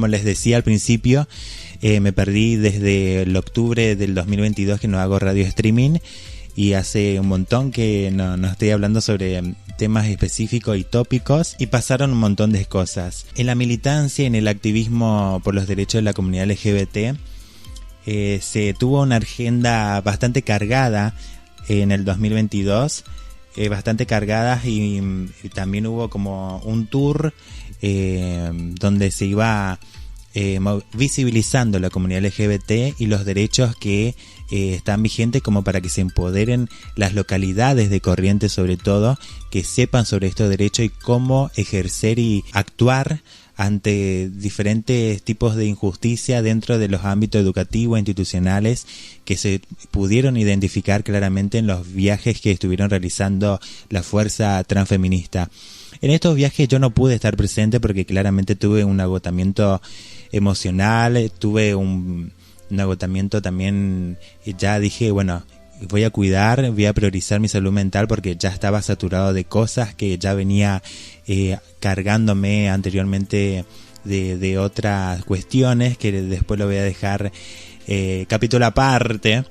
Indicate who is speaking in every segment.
Speaker 1: Como les decía al principio, me perdí desde el octubre del 2022 que no hago radio streaming, y hace un montón que no estoy hablando sobre temas específicos y tópicos, y pasaron un montón de cosas. En la militancia, en el activismo por los derechos de la comunidad LGBT, se tuvo una agenda bastante cargada en el 2022, bastante cargadas, y también hubo como un tour donde se iba visibilizando la comunidad LGBT y los derechos que están vigentes, como para que se empoderen las localidades de Corrientes, sobre todo, que sepan sobre estos derechos y cómo ejercer y actuar ante diferentes tipos de injusticia dentro de los ámbitos educativos e institucionales, que se pudieron identificar claramente en los viajes que estuvieron realizando la fuerza transfeminista. En estos viajes yo no pude estar presente porque claramente tuve un agotamiento emocional, tuve un agotamiento también, ya dije, bueno, voy a cuidar, voy a priorizar mi salud mental, porque ya estaba saturado de cosas que ya venía cargándome anteriormente de otras cuestiones, que después lo voy a dejar capítulo aparte.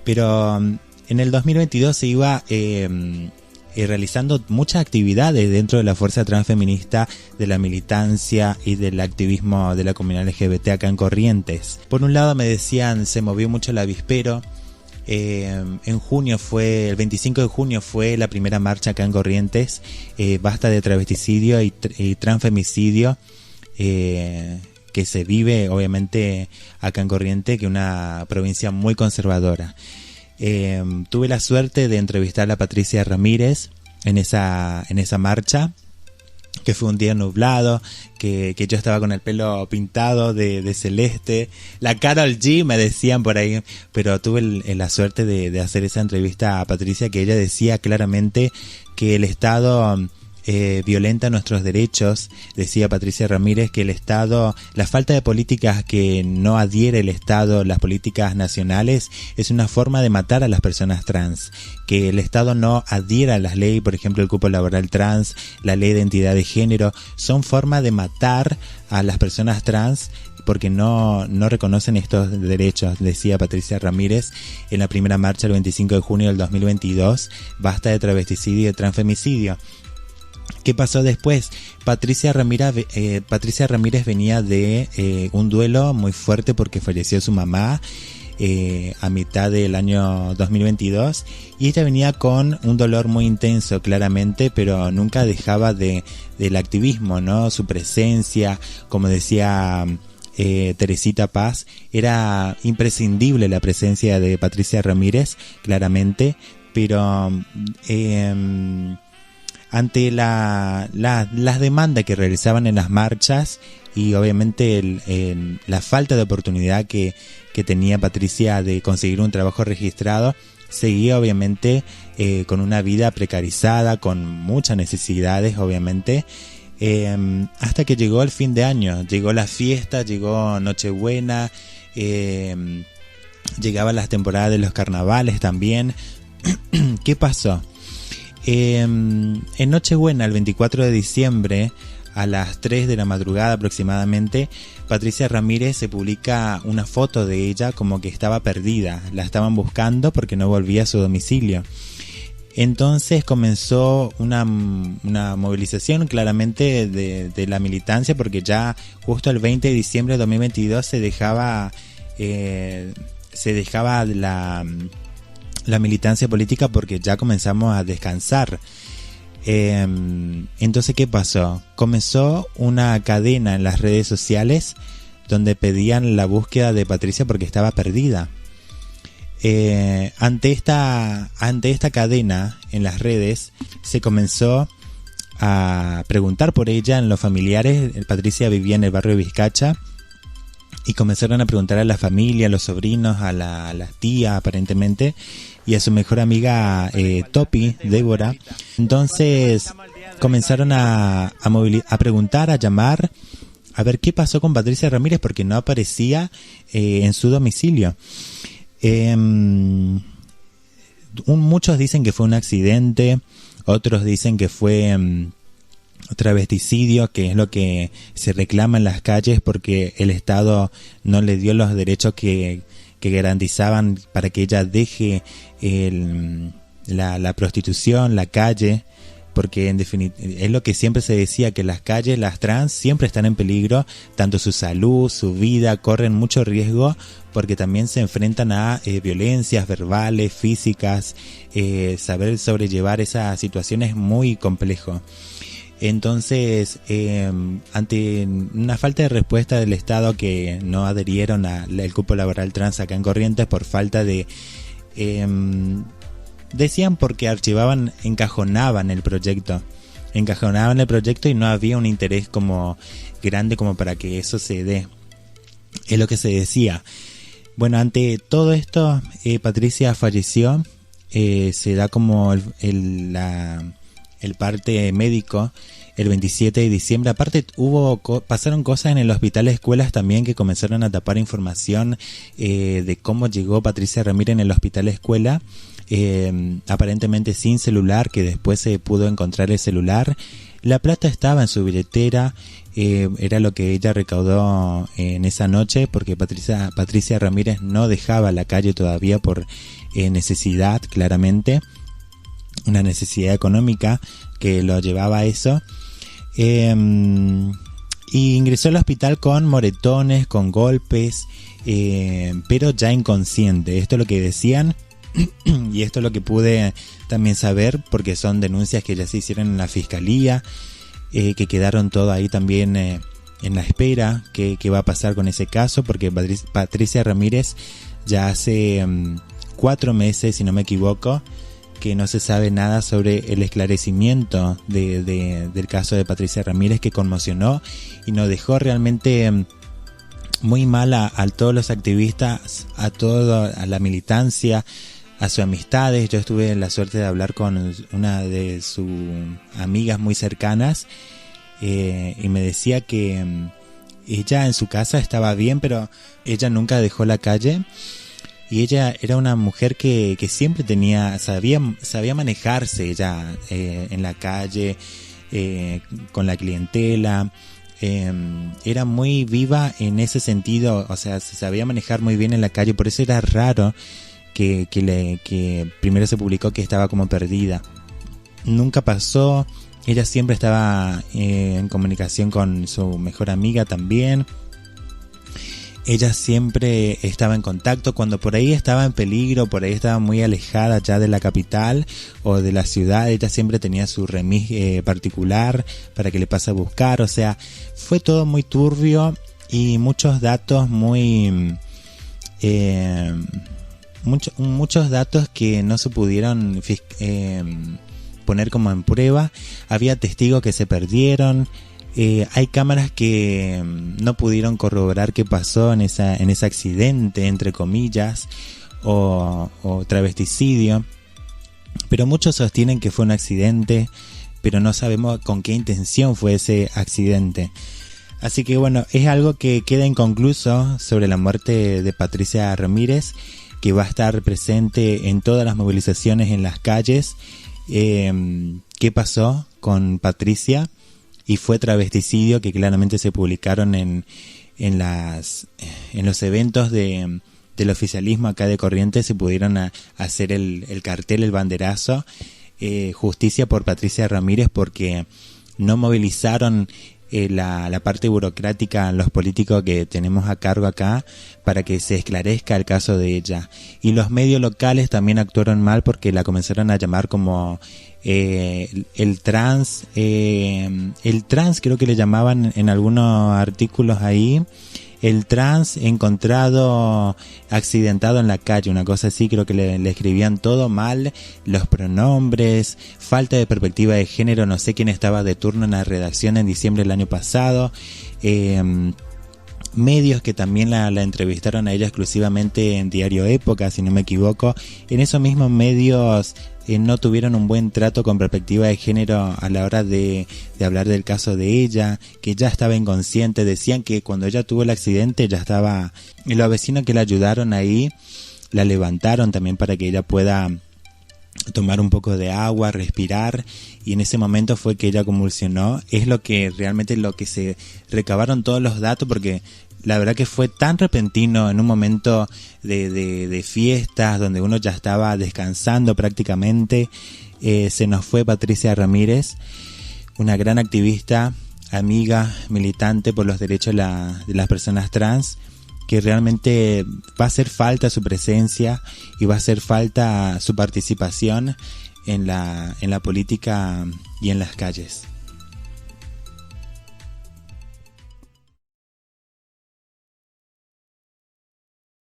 Speaker 1: Pero en el 2022 se iba realizando muchas actividades dentro de la fuerza transfeminista, de la militancia y del activismo de la comunidad LGBT acá en Corrientes. Por un lado me decían, se movió mucho el avispero. En junio el 25 de junio fue la primera marcha acá en Corrientes, basta de travesticidio y transfemicidio, que se vive obviamente acá en Corrientes, que es una provincia muy conservadora. Tuve la suerte de entrevistar a Patricia Ramírez en esa marcha, que fue un día nublado, que yo estaba con el pelo pintado de celeste, la Karol G me decían por ahí, pero tuve la suerte de hacer esa entrevista a Patricia, que ella decía claramente que el Estado violenta nuestros derechos. Decía Patricia Ramírez que el Estado, la falta de políticas que no adhiere el Estado, las políticas nacionales, es una forma de matar a las personas trans. Que el Estado no adhiera a las leyes, por ejemplo el cupo laboral trans, la ley de identidad de género, son formas de matar a las personas trans, porque no reconocen estos derechos, decía Patricia Ramírez en la primera marcha el 25 de junio del 2022, basta de travesticidio y de transfemicidio. ¿Qué pasó después? Patricia Ramírez venía de un duelo muy fuerte porque falleció su mamá a mitad del año 2022, y ella venía con un dolor muy intenso claramente, pero nunca dejaba del activismo, ¿no? Su presencia, como decía Teresita Paz, era imprescindible la presencia de Patricia Ramírez, claramente, pero ante las demandas que realizaban en las marchas, y obviamente la falta de oportunidad que tenía Patricia de conseguir un trabajo registrado, seguía obviamente con una vida precarizada, con muchas necesidades obviamente, hasta que llegó el fin de año, llegó la fiesta, llegó Nochebuena, llegaban las temporadas de los carnavales también. ¿Qué pasó? En Nochebuena, el 24 de diciembre, a las 3 de la madrugada aproximadamente, Patricia Ramírez se publica una foto de ella como que estaba perdida, la estaban buscando porque no volvía a su domicilio. Entonces comenzó una movilización claramente de la militancia, porque ya justo el 20 de diciembre de 2022 se dejaba la militancia política, porque ya comenzamos a descansar. Entonces, ¿qué pasó? Comenzó una cadena en las redes sociales donde pedían la búsqueda de Patricia porque estaba perdida. Ante esta cadena en las redes se comenzó a preguntar por ella en los familiares. Patricia vivía en el barrio de Vizcacha, y comenzaron a preguntar a la familia, a los sobrinos, a la tía aparentemente, y a su mejor amiga Topi, Débora. Entonces comenzaron a preguntar, a llamar, a ver qué pasó con Patricia Ramírez, porque no aparecía en su domicilio. Muchos dicen que fue un accidente, otros dicen que fue travesticidio, que es lo que se reclama en las calles porque el Estado no le dio los derechos que garantizaban para que ella deje la prostitución, la calle, porque en definitiva es lo que siempre se decía, que las calles, las trans siempre están en peligro, tanto su salud, su vida, corren mucho riesgo porque también se enfrentan a violencias verbales, físicas, saber sobrellevar esas situaciones es muy complejo. Entonces, ante una falta de respuesta del Estado, que no adherieron al cupo laboral trans acá en Corrientes por falta de... decían porque encajonaban el proyecto y no había un interés como grande como para que eso se dé. Es lo que se decía. Bueno, ante todo esto, Patricia falleció. Se da como el parte médico el 27 de diciembre. Aparte pasaron cosas en el hospital escuelas también, que comenzaron a tapar información de cómo llegó Patricia Ramírez en el hospital escuela, aparentemente sin celular, que después se pudo encontrar el celular. La plata estaba en su billetera, era lo que ella recaudó en esa noche, porque Patricia Ramírez no dejaba la calle todavía por necesidad, claramente una necesidad económica que lo llevaba a eso. Y ingresó al hospital con moretones, con golpes, pero ya inconsciente. Esto es lo que decían y esto es lo que pude también saber, porque son denuncias que ya se hicieron en la fiscalía, que quedaron todo ahí también en la espera. ¿Qué va a pasar con ese caso? Porque Patricia Ramírez ya hace 4 meses, si no me equivoco, que no se sabe nada sobre el esclarecimiento del caso de Patricia Ramírez, que conmocionó y nos dejó realmente muy mal a todos los activistas, a la militancia, a sus amistades. Yo tuve la suerte de hablar con una de sus amigas muy cercanas, y me decía que ella en su casa estaba bien, pero ella nunca dejó la calle. Y ella era una mujer que siempre sabía manejarse ella en la calle, con la clientela. Era muy viva en ese sentido, o sea, se sabía manejar muy bien en la calle. Por eso era raro que primero se publicó que estaba como perdida. Nunca pasó. Ella siempre estaba en comunicación con su mejor amiga también. Ella siempre estaba en contacto cuando por ahí estaba en peligro, por ahí estaba muy alejada ya de la capital o de la ciudad. Ella siempre tenía su remis particular para que le pase a buscar. O sea, fue todo muy turbio y muchos datos muchos datos que no se pudieron poner como en prueba. Había testigos que se perdieron. Hay cámaras que no pudieron corroborar qué pasó en ese accidente, entre comillas, o travesticidio, pero muchos sostienen que fue un accidente, pero no sabemos con qué intención fue ese accidente. Así que bueno, es algo que queda inconcluso sobre la muerte de Patricia Ramírez, que va a estar presente en todas las movilizaciones en las calles. ¿Qué pasó con Patricia? Y fue travesticidio, que claramente se publicaron en los eventos del oficialismo acá de Corrientes. Se pudieron hacer el cartel, el banderazo, justicia por Patricia Ramírez, porque no movilizaron la parte burocrática, los políticos que tenemos a cargo acá, para que se esclarezca el caso de ella. Y los medios locales también actuaron mal, porque la comenzaron a llamar como el trans creo que le llamaban en algunos artículos ahí, el trans encontrado accidentado en la calle, una cosa así. Creo que le escribían todo mal, los pronombres, falta de perspectiva de género. No sé quién estaba de turno en la redacción en diciembre del año pasado. Medios que también la entrevistaron a ella exclusivamente en Diario Época, si no me equivoco. En esos mismos medios no tuvieron un buen trato con perspectiva de género a la hora de hablar del caso de ella, que ya estaba inconsciente. Decían que cuando ella tuvo el accidente ya estaba, y los vecinos que la ayudaron ahí la levantaron también para que ella pueda tomar un poco de agua, respirar, y en ese momento fue que ella convulsionó. Es lo que realmente lo que se recabaron todos los datos, porque la verdad que fue tan repentino en un momento de fiestas donde uno ya estaba descansando prácticamente. Se nos fue Patricia Ramírez, una gran activista, amiga, militante por los derechos de las personas trans, que realmente va a hacer falta su presencia y va a hacer falta su participación en la política y en las calles.